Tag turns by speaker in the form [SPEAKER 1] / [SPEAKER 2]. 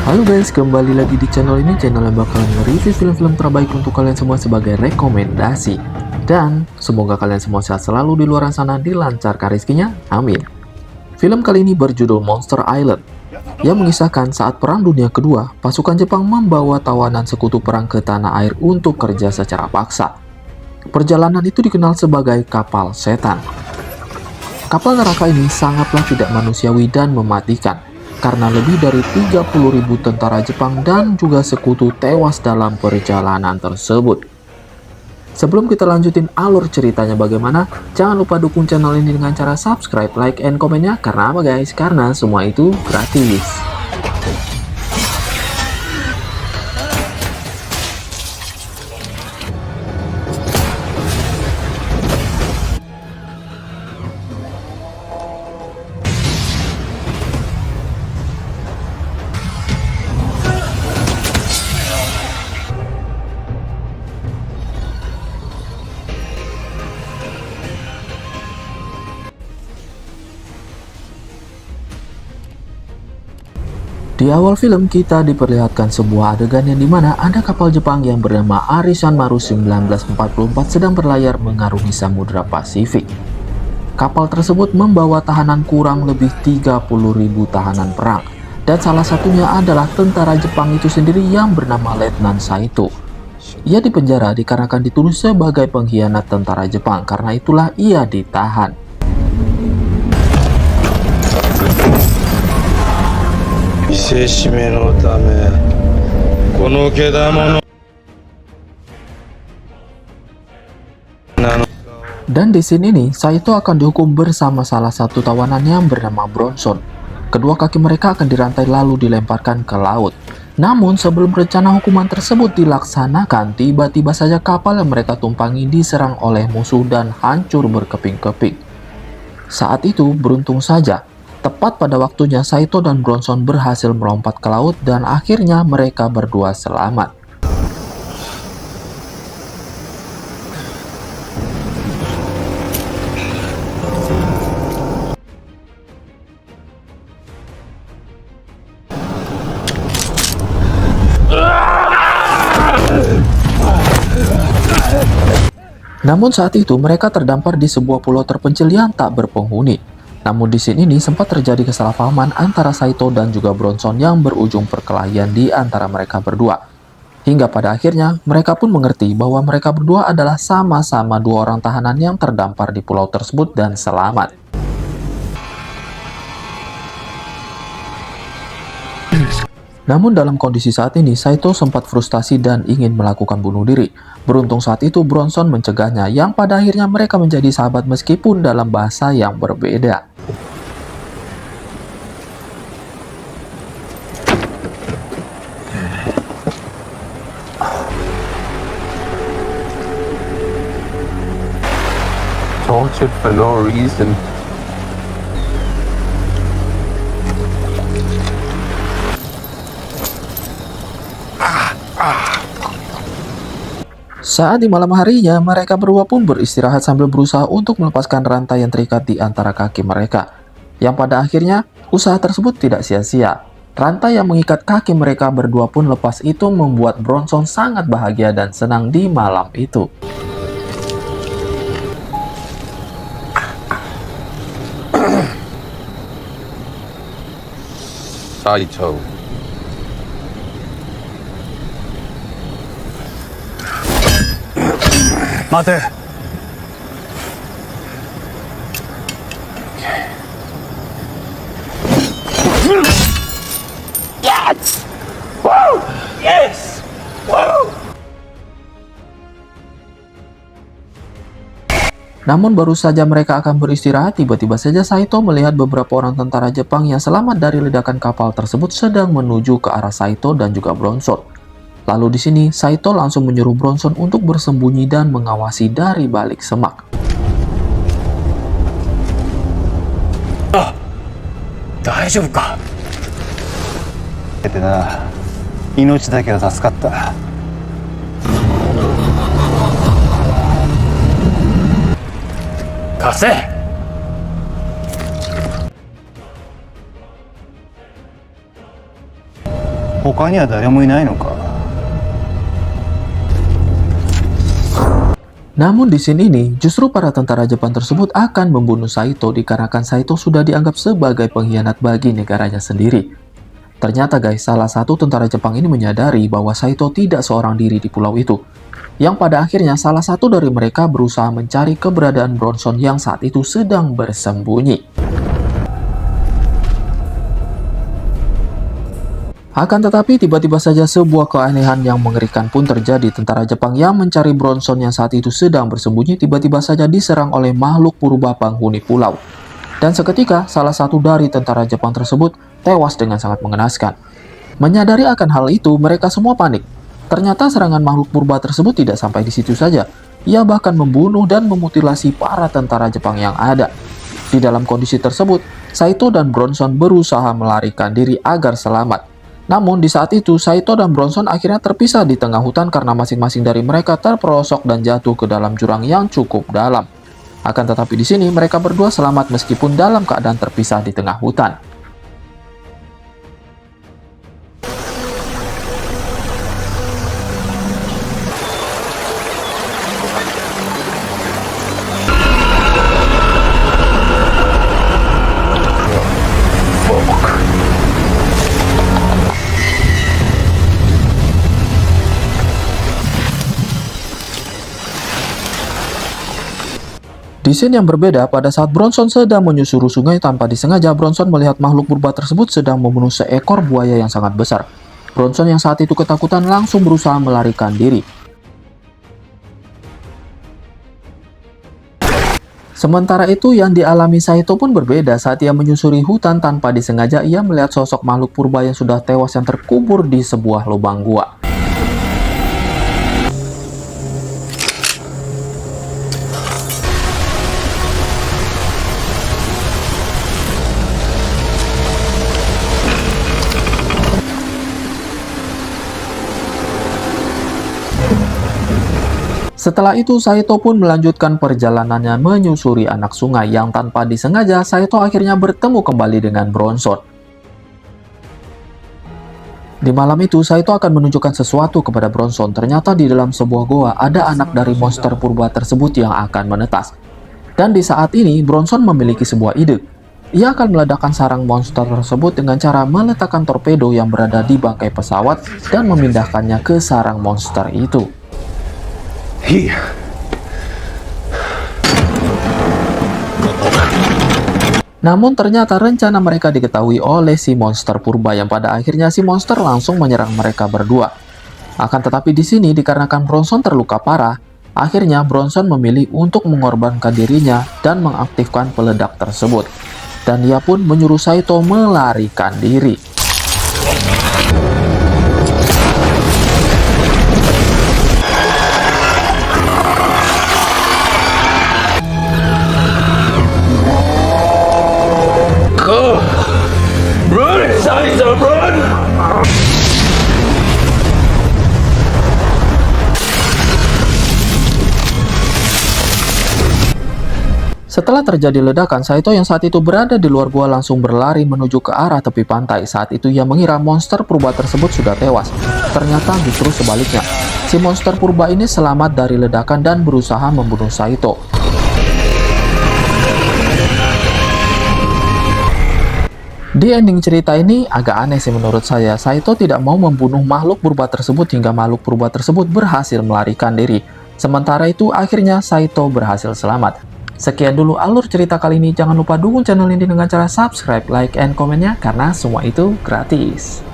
[SPEAKER 1] Halo guys, kembali lagi di channel ini, channel yang bakalan nge-review film-film terbaik untuk kalian semua sebagai rekomendasi. Dan semoga kalian semua sehat selalu di luar sana, dilancarkan rezekinya, amin. Film kali ini berjudul Monster Island, yang mengisahkan saat Perang Dunia Kedua, pasukan Jepang membawa tawanan sekutu perang ke tanah air untuk kerja secara paksa. Perjalanan itu dikenal sebagai kapal setan. Kapal neraka ini sangatlah tidak manusiawi dan mematikan, karena lebih dari 30.000 tentara Jepang dan juga sekutu tewas dalam perjalanan tersebut. Sebelum kita lanjutin alur ceritanya bagaimana, jangan lupa dukung channel ini dengan cara subscribe, like, and komennya. Karena apa guys? Karena semua itu gratis. Di awal film kita diperlihatkan sebuah adegan yang dimana ada kapal Jepang yang bernama Arisan Maru 1944 sedang berlayar mengarungi Samudra Pasifik. Kapal tersebut membawa tahanan kurang lebih 30.000 tahanan perang, dan salah satunya adalah tentara Jepang itu sendiri yang bernama Letnan Saito. Ia dipenjara dikarenakan dituduh sebagai pengkhianat tentara Jepang, karena itulah ia ditahan.
[SPEAKER 2] 見せしめのためこのけだものなの
[SPEAKER 1] Dan di scene ini, Saito akan dihukum bersama salah satu tawanan yang bernama Bronson. Kedua kaki mereka akan dirantai lalu dilemparkan ke laut. Namun sebelum rencana hukuman tersebut dilaksanakan, tiba-tiba saja kapal yang mereka tumpangi diserang oleh musuh dan hancur berkeping-keping. Saat itu, beruntung saja, tepat pada waktunya Saito dan Bronson berhasil melompat ke laut dan akhirnya mereka berdua selamat. Namun saat itu mereka terdampar di sebuah pulau terpencil yang tak berpenghuni. Namun di sini sempat terjadi kesalahpahaman antara Saito dan juga Bronson yang berujung perkelahian di antara mereka berdua. Hingga pada akhirnya mereka pun mengerti bahwa mereka berdua adalah sama-sama dua orang tahanan yang terdampar di pulau tersebut dan selamat. Namun dalam kondisi saat ini, Saito sempat frustasi dan ingin melakukan bunuh diri. Beruntung saat itu Bronson mencegahnya, yang pada akhirnya mereka menjadi sahabat meskipun dalam bahasa yang berbeda.
[SPEAKER 3] Tortured for no reason.
[SPEAKER 1] Saat di malam harinya, mereka berdua pun beristirahat sambil berusaha untuk melepaskan rantai yang terikat di antara kaki mereka. Yang pada akhirnya, usaha tersebut tidak sia-sia. Rantai yang mengikat kaki mereka berdua pun lepas, itu membuat Bronson sangat bahagia dan senang di malam itu.
[SPEAKER 3] Saito.
[SPEAKER 2] 待て
[SPEAKER 1] Namun baru saja mereka akan beristirahat, tiba-tiba saja Saito melihat beberapa orang tentara Jepang yang selamat dari ledakan kapal tersebut sedang menuju ke arah Saito dan juga Bronson. Lalu di sini Saito langsung menyuruh Bronson untuk bersembunyi dan mengawasi dari balik semak.
[SPEAKER 2] Daijoubu ka?
[SPEAKER 3] てな、命だけは助かった。
[SPEAKER 2] 貸せ
[SPEAKER 3] お他には誰もいないのか。
[SPEAKER 1] Namun di scene ini, justru para tentara Jepang tersebut akan membunuh Saito dikarenakan Saito sudah dianggap sebagai pengkhianat bagi negaranya sendiri. Ternyata guys, salah satu tentara Jepang ini menyadari bahwa Saito tidak seorang diri di pulau itu. Yang pada akhirnya salah satu dari mereka berusaha mencari keberadaan Bronson yang saat itu sedang bersembunyi. Akan tetapi tiba-tiba saja sebuah keanehan yang mengerikan pun terjadi. Tentara Jepang yang mencari Bronson yang saat itu sedang bersembunyi tiba-tiba saja diserang oleh makhluk purba penghuni pulau. Dan seketika salah satu dari tentara Jepang tersebut tewas dengan sangat mengenaskan. Menyadari akan hal itu, mereka semua panik. Ternyata serangan makhluk purba tersebut tidak sampai di situ saja. Ia bahkan membunuh dan memutilasi para tentara Jepang yang ada. Di dalam kondisi tersebut, Saito dan Bronson berusaha melarikan diri agar selamat. Namun di saat itu, Saito dan Bronson akhirnya terpisah di tengah hutan karena masing-masing dari mereka terperosok dan jatuh ke dalam jurang yang cukup dalam. Akan tetapi di sini mereka berdua selamat meskipun dalam keadaan terpisah di tengah hutan. Di scene yang berbeda, pada saat Bronson sedang menyusuri sungai tanpa disengaja, Bronson melihat makhluk purba tersebut sedang membunuh seekor buaya yang sangat besar. Bronson yang saat itu ketakutan langsung berusaha melarikan diri. Sementara itu yang dialami Saito pun berbeda. Saat ia menyusuri hutan tanpa disengaja, ia melihat sosok makhluk purba yang sudah tewas yang terkubur di sebuah lubang gua. Setelah itu, Saito pun melanjutkan perjalanannya menyusuri anak sungai yang tanpa disengaja, Saito akhirnya bertemu kembali dengan Bronson. Di malam itu, Saito akan menunjukkan sesuatu kepada Bronson. Ternyata di dalam sebuah goa ada anak dari monster purba tersebut yang akan menetas. Dan di saat ini, Bronson memiliki sebuah ide. Ia akan meledakkan sarang monster tersebut dengan cara meletakkan torpedo yang berada di bangkai pesawat dan memindahkannya ke sarang monster itu. Namun ternyata rencana mereka diketahui oleh si monster purba yang pada akhirnya si monster langsung menyerang mereka berdua. Akan tetapi di sini dikarenakan Bronson terluka parah, akhirnya Bronson memilih untuk mengorbankan dirinya dan mengaktifkan peledak tersebut. Dan ia pun menyuruh Saito melarikan diri. Setelah terjadi ledakan, Saito yang saat itu berada di luar gua langsung berlari menuju ke arah tepi pantai. Saat itu ia mengira monster purba tersebut sudah tewas. Ternyata justru sebaliknya. Si monster purba ini selamat dari ledakan dan berusaha membunuh Saito. Di ending cerita ini agak aneh sih menurut saya. Saito tidak mau membunuh makhluk purba tersebut hingga makhluk purba tersebut berhasil melarikan diri. Sementara itu akhirnya Saito berhasil selamat. Sekian dulu alur cerita kali ini. Jangan lupa dukung channel ini dengan cara subscribe, like, and komennya karena semua itu gratis.